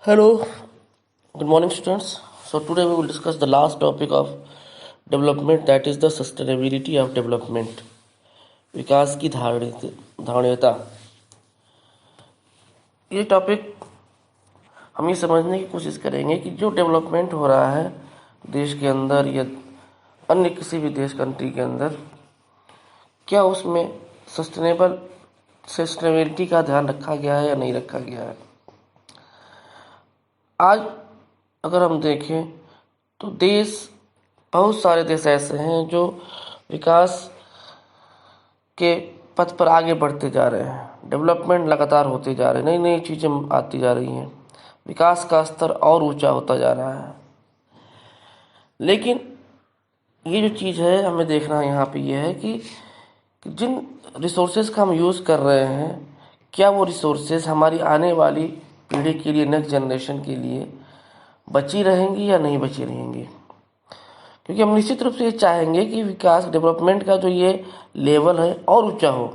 Hello, good morning, students. So, today we will discuss the last topic of development, that is the sustainability of development. विकास की धारणीयता। ये topic हम ये समझने की कोशिश करेंगे कि जो डेवलपमेंट हो रहा है देश के अंदर या अन्य किसी भी देश कंट्री के अंदर, क्या उसमें सस्टेनेबिलिटी का ध्यान रखा गया है या नहीं रखा गया है। आज अगर हम देखें तो बहुत सारे देश ऐसे हैं जो विकास के पथ पर आगे बढ़ते जा रहे हैं। डेवलपमेंट लगातार होते जा रहे हैं, नई नई चीज़ें आती जा रही हैं, विकास का स्तर और ऊंचा होता जा रहा है। लेकिन ये जो चीज़ है हमें देखना यहाँ पे ये है कि जिन रिसोर्सेज का हम यूज़ कर रहे हैं, क्या वो रिसोर्सेज हमारी आने वाली पीढ़ी के लिए, नेक्स्ट जनरेशन के लिए बची रहेंगी या नहीं बची रहेंगी। क्योंकि हम निश्चित रूप से ये चाहेंगे कि विकास, डेवलपमेंट का जो ये लेवल है और ऊंचा हो,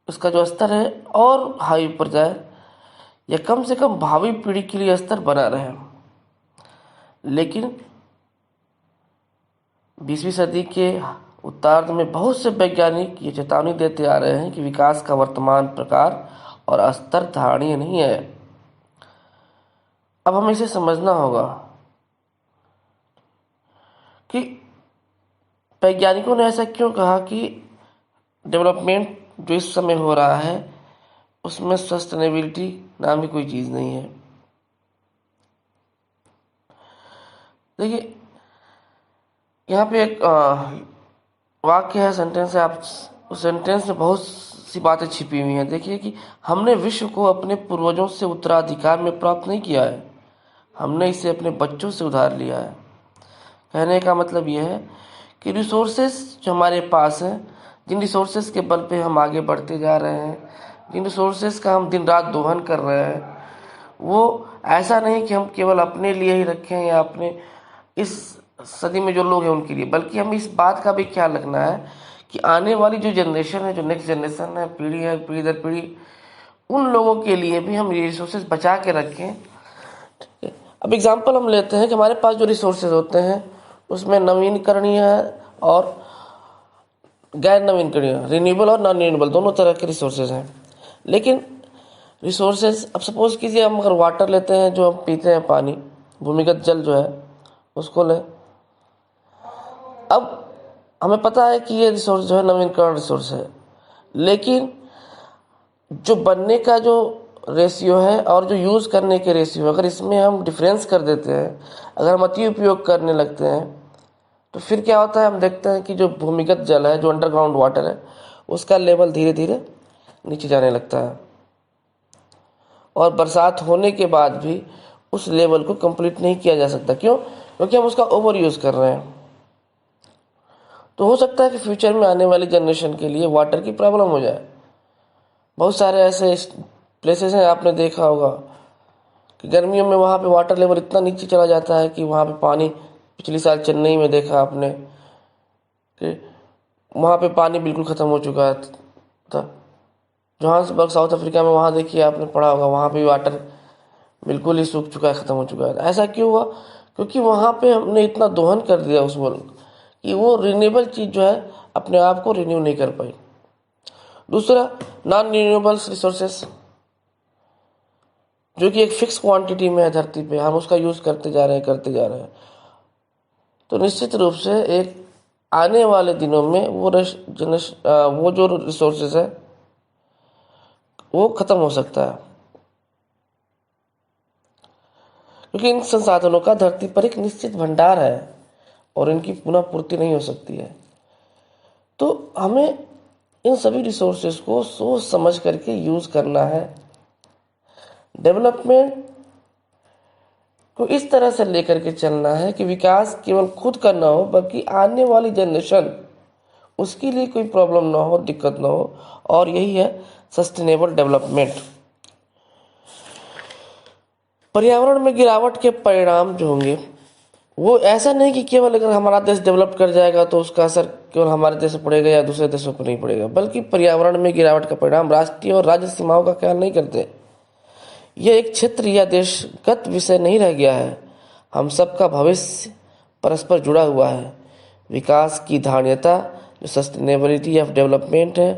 उसका जो स्तर है और हाई पर जाए, या कम से कम भावी पीढ़ी के लिए स्तर बना रहे। लेकिन 20वीं सदी के उत्तरार्ध में बहुत से वैज्ञानिक ये चेतावनी देते आ रहे हैं कि विकास का वर्तमान प्रकार और स्तर धारणीय नहीं है। अब हमें इसे समझना होगा कि वैज्ञानिकों ने ऐसा क्यों कहा कि डेवलपमेंट जो इस समय हो रहा है उसमें सस्टेनेबिलिटी नाम की कोई चीज़ नहीं है। देखिए, यहाँ पे एक वाक्य है, सेंटेंस है, आप उस सेंटेंस में बहुत सी बातें छिपी हुई हैं। देखिए कि हमने विश्व को अपने पूर्वजों से उत्तराधिकार में प्राप्त नहीं किया है, हमने इसे अपने बच्चों से उधार लिया है। कहने का मतलब यह है कि रिसोर्सेज जो हमारे पास हैं, जिन रिसोर्सेज के बल पे हम आगे बढ़ते जा रहे हैं, जिन रिसोर्सेज का हम दिन रात दोहन कर रहे हैं, वो ऐसा नहीं कि हम केवल अपने लिए ही रखें या अपने इस सदी में जो लोग हैं उनके लिए, बल्कि हमें इस बात का भी ख्याल रखना है कि आने वाली जो जनरेशन है, जो नेक्स्ट जनरेशन है, पीढ़ी है, पीढ़ी दर पीढ़ी, उन लोगों के लिए भी हम ये रिसोर्सेज बचा के रखें। अब एग्जांपल हम लेते हैं कि हमारे पास जो रिसोर्सेज होते हैं उसमें नवीनकरणीय और गैर नवीनकरणीय, रिन्यूएबल और नॉन रिन्यूएबल, दोनों तरह के रिसोर्सेज हैं। लेकिन रिसोर्सेज, अब सपोज कीजिए हम अगर वाटर लेते हैं, जो हम पीते हैं, पानी, भूमिगत जल जो है उसको लें। अब हमें पता है कि ये रिसोर्स जो है नवीनकरण रिसोर्स है, लेकिन जो बनने का जो रेशियो है और जो यूज़ करने के रेशियो, अगर इसमें हम डिफरेंस कर देते हैं, अगर हम अति उपयोग करने लगते हैं, तो फिर क्या होता है, हम देखते हैं कि जो भूमिगत जल है, जो अंडरग्राउंड वाटर है, उसका लेवल धीरे धीरे नीचे जाने लगता है और बरसात होने के बाद भी उस लेवल को कंप्लीट नहीं किया जा सकता। क्यों? क्योंकि हम उसका ओवर यूज़ कर रहे हैं। तो हो सकता है कि फ्यूचर में आने वाली जनरेशन के लिए वाटर की प्रॉब्लम हो जाए। बहुत सारे ऐसे प्लेसेस हैं, आपने देखा होगा कि गर्मियों में वहाँ पे वाटर लेवल इतना नीचे चला जाता है कि वहाँ पे पानी, पिछली साल चेन्नई में देखा आपने कि वहाँ पे पानी बिल्कुल ख़त्म हो चुका था। जोहान्सबर्ग, साउथ अफ्रीका में, वहाँ देखिए, आपने पढ़ा होगा, वहाँ पे वाटर बिल्कुल ही सूख चुका है, ख़त्म हो चुका है। ऐसा क्यों हुआ? क्योंकि वहाँ पे हमने इतना दोहन कर दिया उस मुल्क कि वो रिन्यूएबल चीज़ जो है अपने आप को रिन्यू नहीं कर पाई। दूसरा, नॉन रिन्यूएबल रिसोर्सेस, जो कि एक फिक्स क्वांटिटी में है धरती पे, हम उसका यूज़ करते जा रहे हैं। तो निश्चित रूप से एक आने वाले दिनों में वो जो रिसोर्सेज है वो ख़त्म हो सकता है, क्योंकि इन संसाधनों का धरती पर एक निश्चित भंडार है और इनकी पुनः पूर्ति नहीं हो सकती है। तो हमें इन सभी रिसोर्सेज को सोच समझ करके यूज़ करना है। डेवलपमेंट को इस तरह से लेकर के चलना है कि विकास केवल खुद का ना हो, बल्कि आने वाली जनरेशन, उसके लिए कोई प्रॉब्लम ना हो, दिक्कत ना हो। और यही है सस्टेनेबल डेवलपमेंट। पर्यावरण में गिरावट के परिणाम जो होंगे, वो ऐसा नहीं कि केवल अगर हमारा देश डेवलप कर जाएगा तो उसका असर केवल हमारे देश पर पड़ेगा या दूसरे देशों पर नहीं पड़ेगा, बल्कि पर्यावरण में गिरावट का परिणाम राष्ट्रीय और राज्य सीमाओं का ख्याल नहीं करते। यह एक क्षेत्र या देशगत विषय नहीं रह गया है। हम सबका भविष्य परस्पर जुड़ा हुआ है। विकास की धारणीयता जो सस्टेनेबिलिटी ऑफ डेवलपमेंट है,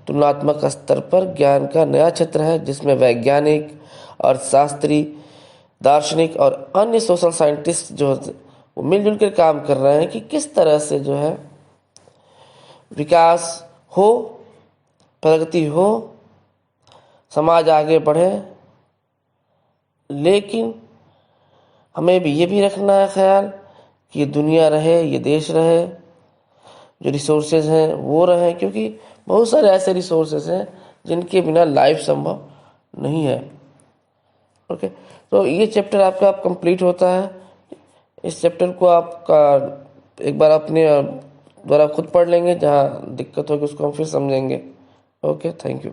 तुलनात्मक स्तर पर ज्ञान का नया क्षेत्र है जिसमें वैज्ञानिक, अर्थशास्त्री, दार्शनिक और अन्य सोशल साइंटिस्ट जो वो मिलजुल कर काम कर रहे हैं कि किस तरह से जो है विकास हो, प्रगति हो, समाज आगे बढ़े। लेकिन हमें भी ये भी रखना है ख्याल कि ये दुनिया रहे, ये देश रहे, जो रिसोर्सेज हैं वो रहें, क्योंकि बहुत सारे ऐसे रिसोर्सेज हैं जिनके बिना लाइफ संभव नहीं है। ओके, तो ये चैप्टर आपका कंप्लीट होता है। इस चैप्टर को आपका एक बार अपने द्वारा खुद पढ़ लेंगे, जहाँ दिक्कत होगी उसको हम फिर समझेंगे। Okay, thank you.